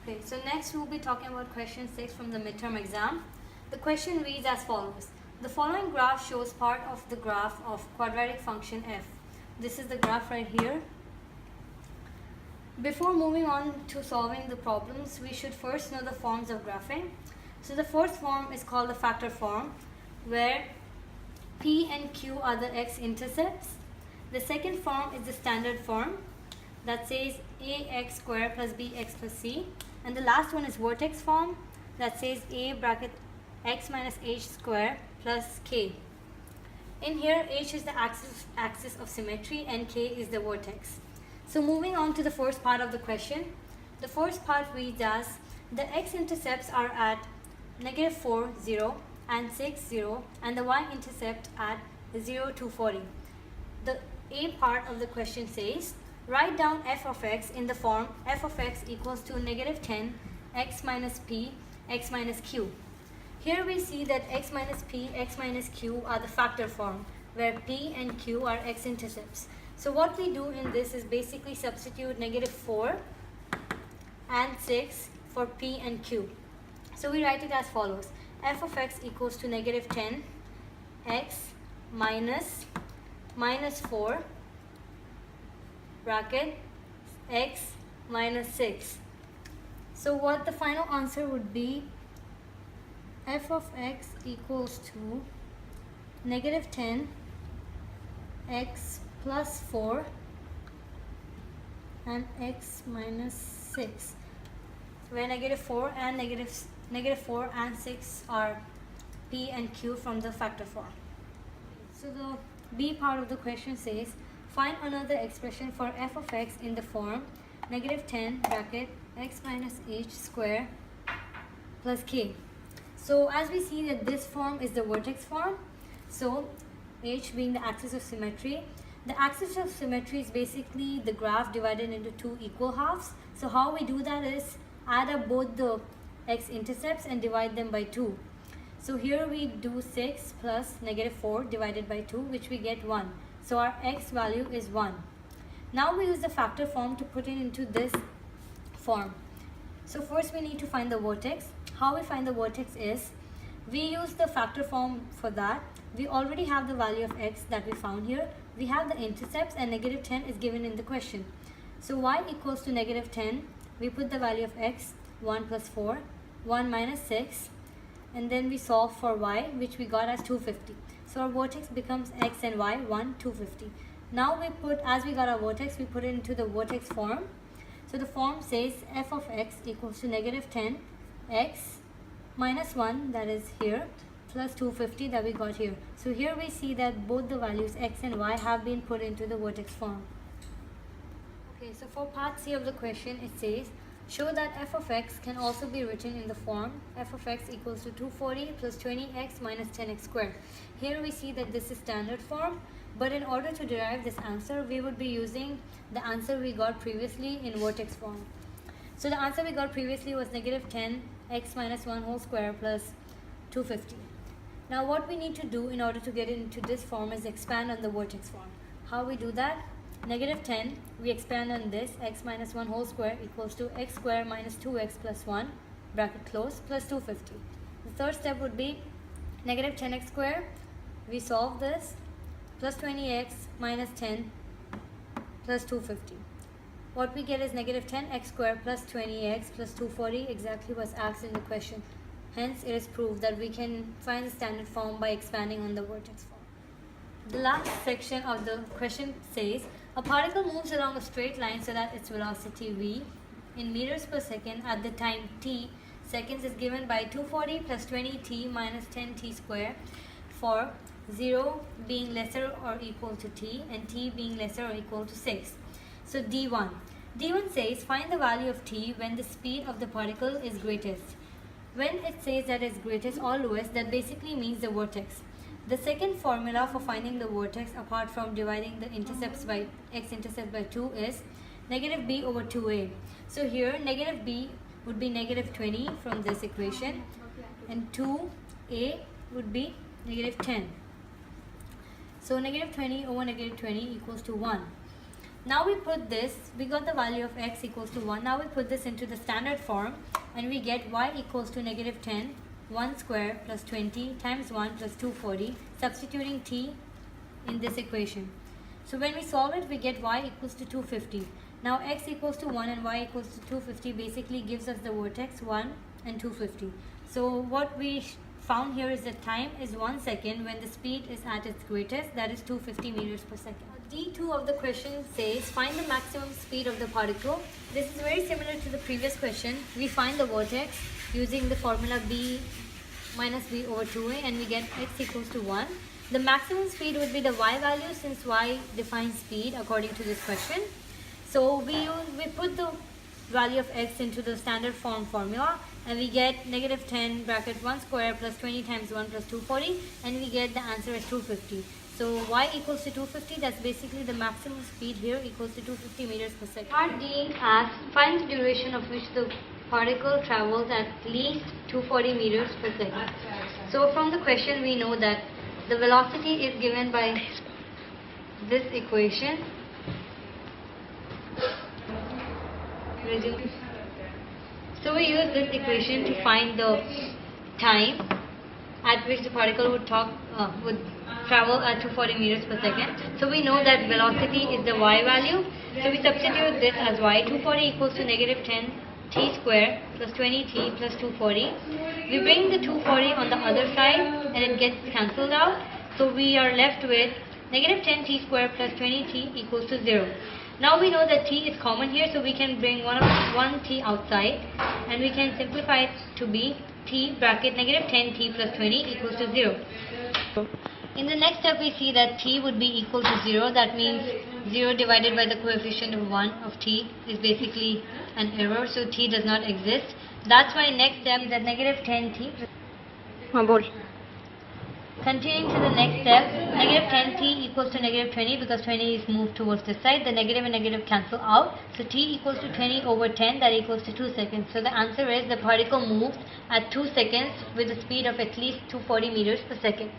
Okay, so next we'll be talking about question 6 from the midterm exam. The question reads as follows. The following graph shows part of the graph of quadratic function f. This is the graph right here. Before moving on to solving the problems, we should first know the forms of graphing. So the first form is called the factor form, where p and q are the x-intercepts. The second form is the standard form that says ax square plus bx plus c. And the last one is vertex form that says a bracket x minus h square plus k. In here, h is the axis of symmetry and k is the vertex. So moving on to the first part of the question. The first part reads as the x-intercepts are at -4, 0 and 6, 0 and the y-intercept at 0 to 40. The a part of the question says write down f of x in the form f of x equals to -10 x minus p x minus q. Here we see that x minus p x minus q are the factor form, where p and q are x-intercepts. So what we do in this is basically substitute -4 and 6 for p and q. So we write it as follows. F of x equals to -10 x minus -4 bracket x minus 6. So what the final answer would be, f of x equals to -10 x plus 4 and x minus 6, where -4 and 6 are p and q from the factor form. So the b part of the question says find another expression for f of x in the form -10 bracket x minus h square plus k. So as we see that this form is the vertex form, so h being the axis of symmetry. The axis of symmetry is basically the graph divided into two equal halves. So how we do that is add up both the x-intercepts and divide them by 2. So here we do 6 plus -4 divided by 2, which we get 1. So our x value is 1. Now we use the factor form to put it into this form. So first we need to find the vertex. How we find the vertex is, we use the factor form for that. We already have the value of x that we found here. We have the intercepts and -10 is given in the question. So y equals to -10. We put the value of x, 1 plus 4, 1 minus 6, and then we solve for y, which we got as 250. So our vertex becomes x and y, 1, 250. Now we put, as we got our vertex, we put it into the vertex form. So the form says f of x equals to -10 x minus 1, that is here, plus 250 that we got here. So here we see that both the values x and y have been put into the vertex form. Okay, so for part C of the question, it says show that f of x can also be written in the form f of x equals to 240 plus 20x minus 10x squared. Here we see that this is standard form, but in order to derive this answer, we would be using the answer we got previously in vertex form. So the answer we got previously was -10 x minus 1 whole square plus 250. Now what we need to do in order to get into this form is expand on the vertex form. How we do that? -10, we expand on this, x minus 1 whole square equals to x square minus 2x plus 1, bracket close, plus 250. The third step would be -10x square. We solve this, plus 20x minus 10 plus 250. What we get is -10x square plus 20x plus 240, exactly what's asked in the question. Hence, it is proved that we can find the standard form by expanding on the vertex form. The last section of the question says, a particle moves along a straight line so that its velocity v in meters per second at the time t seconds is given by 240 plus 20t minus 10t square, for 0 being lesser or equal to t and t being lesser or equal to 6. So D1. D1 says find the value of t when the speed of the particle is greatest. When it says that it's greatest or lowest, that basically means the vertex. The second formula for finding the vertex, apart from dividing the intercepts by x-intercept by 2, is -b over 2a. So here -b would be -20 from this equation, and 2a would be -10. So -20 over -20 equals to 1. Now we put this, we got the value of x equals to 1. Now we put this into the standard form and we get y equals to negative 10, 1 square plus 20 times 1 plus 240, substituting t in this equation. So when we solve it, we get y equals to 250. Now x equals to 1 and y equals to 250 basically gives us the vertex 1 and 250. So what we found here is that time is 1 second when the speed is at its greatest, that is 250 meters per second. D2 of the question says find the maximum speed of the particle. This is very similar to the previous question. We find the vortex using the formula b minus b over 2a and we get x equals to 1. The maximum speed would be the y value since y defines speed according to this question. So we put the value of x into the standard form formula and we get negative 10 bracket 1 square plus 20 times 1 plus 240 and we get the answer as 250. So y equals to 250, that's basically the maximum speed here equals to 250 meters per second. Part D asks find the duration of which the particle travels at least 240 meters per second. So from the question we know that the velocity is given by this equation. So we use this equation to find the time at which the particle would travel at 240 meters per second. So we know that velocity is the y value. So we substitute this as y. 240 equals to negative 10 t square plus 20t plus 240. We bring the 240 on the other side and it gets cancelled out. So we are left with negative 10 t square plus 20t equals to 0. Now we know that t is common here, so we can bring one t outside and we can simplify it to be t bracket negative 10t plus 20 equals to 0. In the next step we see that t would be equal to 0. That means 0 divided by the coefficient of 1 of t is basically an error, so t does not exist. That's why next step is that negative 10t. Continuing to the next step, negative 10t equals to negative 20 because 20 is moved towards this side. The negative and negative cancel out. So t equals to 20 over 10, that equals to 2 seconds. So the answer is the particle moves at 2 seconds with a speed of at least 240 meters per second.